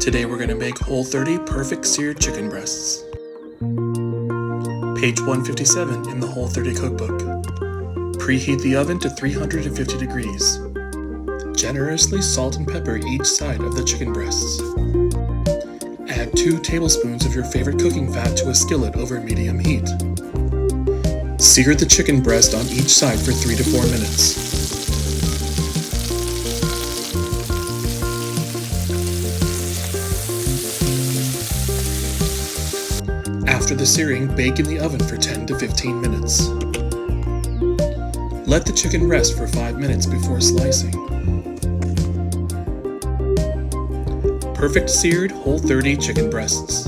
Today we're going to make Whole30 perfect seared chicken breasts. Page 157 in the Whole30 cookbook. Preheat the oven to 350 degrees. Generously salt and pepper each side of the chicken breasts. Add 2 tablespoons of your favorite cooking fat to a skillet over medium heat. Sear the chicken breast on each side for 3 to 4 minutes. After the searing, bake in the oven for 10 to 15 minutes. Let the chicken rest for 5 minutes before slicing. Perfect seared Whole30 chicken breasts.